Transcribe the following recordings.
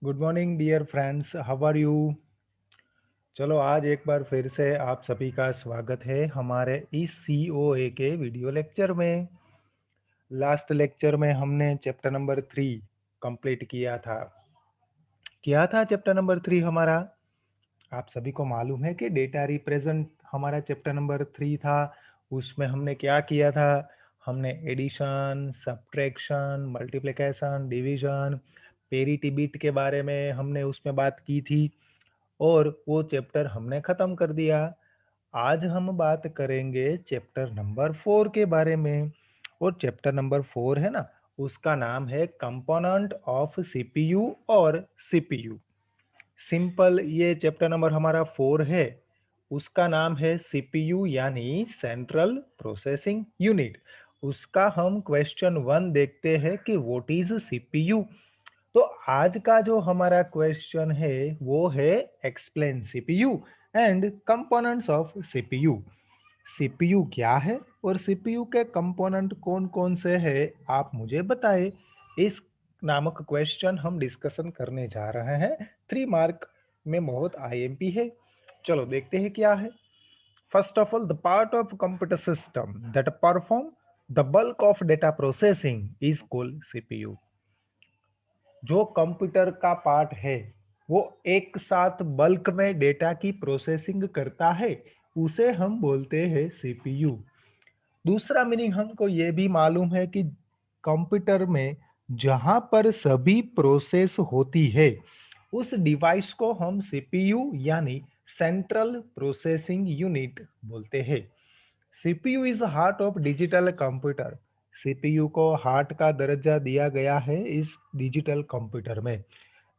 Good morning dear friends, how are you. चलो आज एक बार फिर से आप सभी का स्वागत है हमारे इस सीओए के वीडियो लेक्चर में। लास्ट लेक्चर में हमने चैप्टर नंबर 3 कंप्लीट किया था। क्या था चैप्टर नंबर 3 हमारा? आप सभी को मालूम है कि डेटा रिप्रेजेंट हमारा चैप्टर नंबर 3 था। उसमें हमने क्या किया था? हमने addition, subtraction, multiplication, division, parity bit के बारे में हमने उसमें बात की थी और वो चैप्टर हमने खत्म कर दिया। आज हम बात करेंगे चैप्टर नंबर 4 के बारे में। और चैप्टर नंबर 4 है ना, उसका नाम है कंपोनेंट ऑफ सीपीयू और सीपीयू। सिंपल, ये चैप्टर नंबर हमारा 4 है। उसका नाम है सीपीयू यानी सेंट्रल प्रोसेसिंग यूनिट। उसका हम क्वेश्चन 1 देखते हैं कि व्हाट इज सीपीयू। तो आज का जो हमारा क्वेश्चन है वो है explain CPU and components of CPU. CPU क्या है और सीपीयू के कंपोनेंट कौन कौन से हैं, आप मुझे बताएं। इस नामक क्वेश्चन हम डिस्कशन करने जा रहे हैं। 3 मार्क में बहुत आईएमपी है। चलो देखते हैं क्या है। First of all, the part of computer system that perform the bulk of data processing is called CPU. जो कंप्यूटर का पार्ट है वो एक साथ बल्क में डेटा की प्रोसेसिंग करता है, उसे हम बोलते हैं सीपीयू। दूसरा मीनिंग हमको ये भी मालूम है कि कंप्यूटर में जहां पर सभी प्रोसेस होती है उस डिवाइस को हम सीपीयू यानी सेंट्रल प्रोसेसिंग यूनिट बोलते हैं। CPU is heart of digital computer. CPU को हार्ट का दर्जा दिया गया है इस डिजिटल कंप्यूटर में।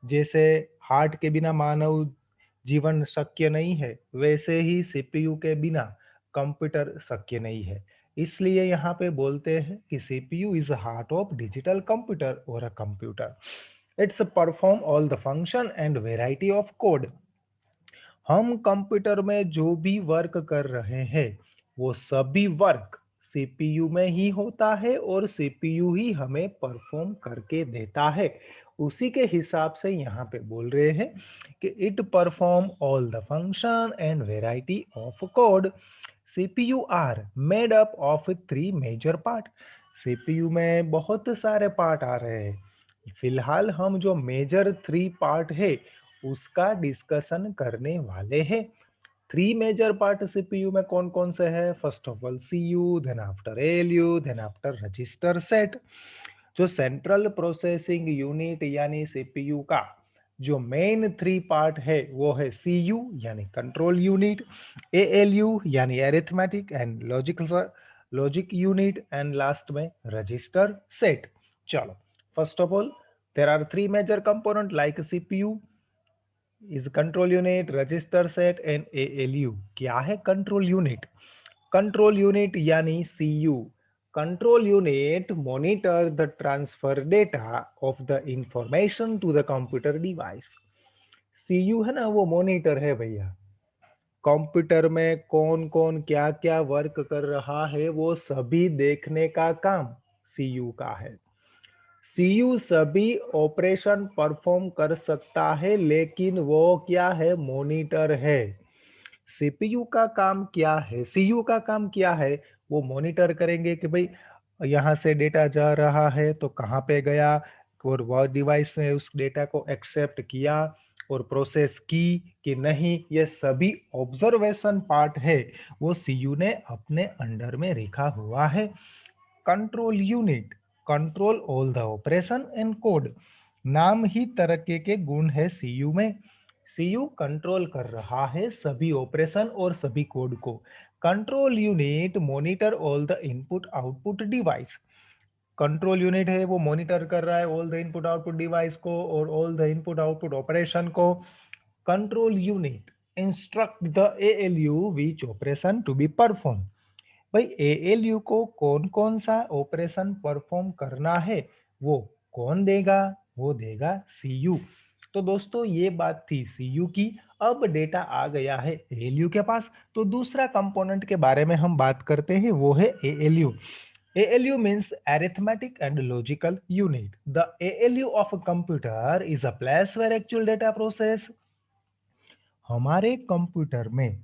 जैसे हार्ट के बिना मानव जीवन शक्य नहीं है, वैसे ही सीपीयू के बिना कंप्यूटर शक्य नहीं है। इसलिए यहाँ पे बोलते हैं कि CPU is heart of digital computer और a computer. It's perform all the function and variety of code. हम कंप्यूटर में जो भी वर्क कर रहे हैं वो सभी वर्क सीपीयू में ही होता है और सीपीयू ही हमें परफॉर्म करके देता है। उसी के हिसाब से यहाँ पे बोल रहे हैं कि it perform all the function and variety of code. CPU are made up of 3 major part. CPU में बहुत सारे पार्ट आ रहे हैं। फिलहाल हम जो मेजर 3 पार्ट है उसका डिस्कशन करने वाले हैं। 3 मेजर पार्ट सीपीयू में कौन कौन से हैं? First of all CU, then after ALU, then after register set. जो सेंट्रल प्रोसेसिंग यूनिट यानी सीपीयू का जो मेन 3 पार्ट है वो है सीयू यानी कंट्रोल यूनिट, एएलयू यानी arithmetic and logic unit and last में रजिस्टर सेट। चलो, फर्स्ट ऑफ ऑल there are 3 major component like CPU is control unit, register set and ALU. क्या है कंट्रोल यूनिट? कंट्रोल यूनिट यानी CU. Control unit monitor the transfer data of the information to the computer device. CU है ना, वो monitor है भैया। Computer में कौन कौन क्या क्या वर्क कर रहा है वो सभी देखने का काम सीयू का है। सीयू सभी ऑपरेशन परफॉर्म कर सकता है लेकिन वो क्या है? मॉनिटर है। सीपीयू का काम क्या है? सीयू का काम क्या है? वो मॉनिटर करेंगे कि भाई यहाँ से डेटा जा रहा है तो कहाँ पे गया और वह डिवाइस ने उस डेटा को एक्सेप्ट किया और प्रोसेस की कि नहीं। ये सभी ऑब्जर्वेशन पार्ट है वो सीयू ने अपने अंडर में रखा हुआ है। Control unit control all the operation and code. नाम ही तरक्के के गुण है सीयू में। सीयू कंट्रोल कर रहा है सभी ऑपरेशन और सभी कोड को। Control unit monitor all the input output device. Control unit है वो मॉनिटर कर रहा है all the input output device को और all the input output operation को। Control unit instruct the ALU which operation to be perform. भाई एएलयू को कौन कौन सा ऑपरेशन परफॉर्म करना है वो कौन देगा? वो देगा सीयू। तो दोस्तों ये बात थी सीयू की। अब डेटा आ गया है एएलयू के पास, तो दूसरा कंपोनेंट के बारे में हम बात करते हैं वो है ALU. ALU means arithmetic and logical unit. The ALU of a computer is a place where actual data process. हमारे कंप्यूटर में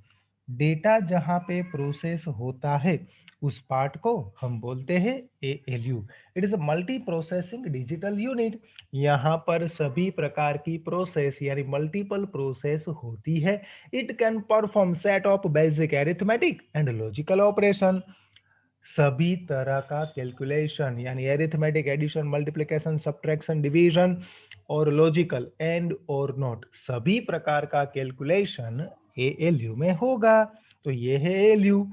डेटा जहां पे प्रोसेस होता है उस पार्ट को हम बोलते हैं ALU. It is a multi processing digital unit. यहाँ पर सभी प्रकार की प्रोसेस यानी मल्टीपल प्रोसेस होती है. It can perform set of basic arithmetic and logical operation. सभी तरह का कैलकुलेशन यानी arithmetic, addition, multiplication, subtraction, division और लॉजिकल एंड और नॉट, सभी प्रकार का कैलकुलेशन एएलयू में होगा. तो ये है ALU.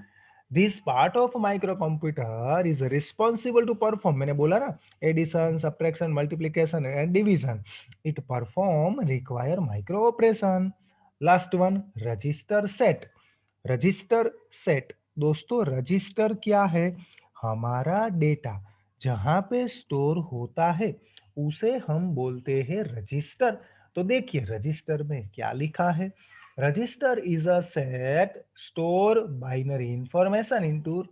This part of micro computer is responsible to perform, मैंने बोला ना, addition, subtraction, multiplication and division. It perform require micro operation. Last one, register set. Register set, दोस्तों रजिस्टर क्या है? हमारा डेटा जहां पे स्टोर होता है उसे हम बोलते हैं रजिस्टर. तो देखिए रजिस्टर में क्या लिखा है. Register is a set store binary information into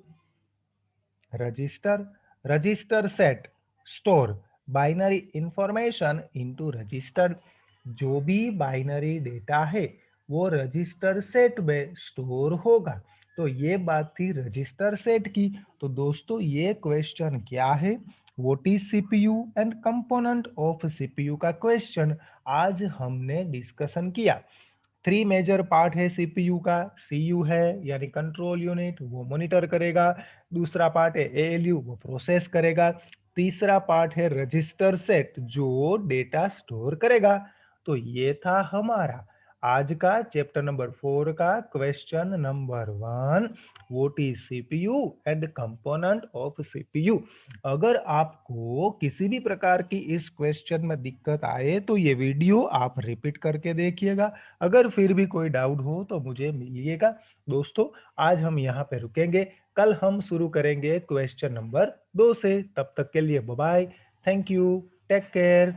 register. Register set store binary information into register. जो भी बाइनरी डेटा है वो रजिस्टर सेट में स्टोर होगा. तो ये बात थी रजिस्टर सेट की. तो दोस्तों ये क्वेश्चन क्या है? What is CPU and component of CPU का क्वेश्चन आज हमने डिस्कशन किया. थ्री मेजर पार्ट है सीपीयू का. सीयू है यानी कंट्रोल यूनिट, वो मॉनिटर करेगा. दूसरा पार्ट है एएलयू, वो प्रोसेस करेगा. तीसरा पार्ट है रजिस्टर सेट, जो डेटा स्टोर करेगा. तो ये था हमारा आज का चैप्टर नंबर 4 का question number 1. What is CPU and component of CPU. अगर आपको किसी भी प्रकार की इस क्वेश्चन में दिक्कत आए तो ये वीडियो आप रिपीट करके देखिएगा. अगर फिर भी कोई डाउट हो तो मुझे मिलिएगा. दोस्तों आज हम यहाँ पे रुकेंगे. कल हम शुरू करेंगे क्वेश्चन नंबर 2 से. तब तक के लिए bye bye. Thank you. Take care.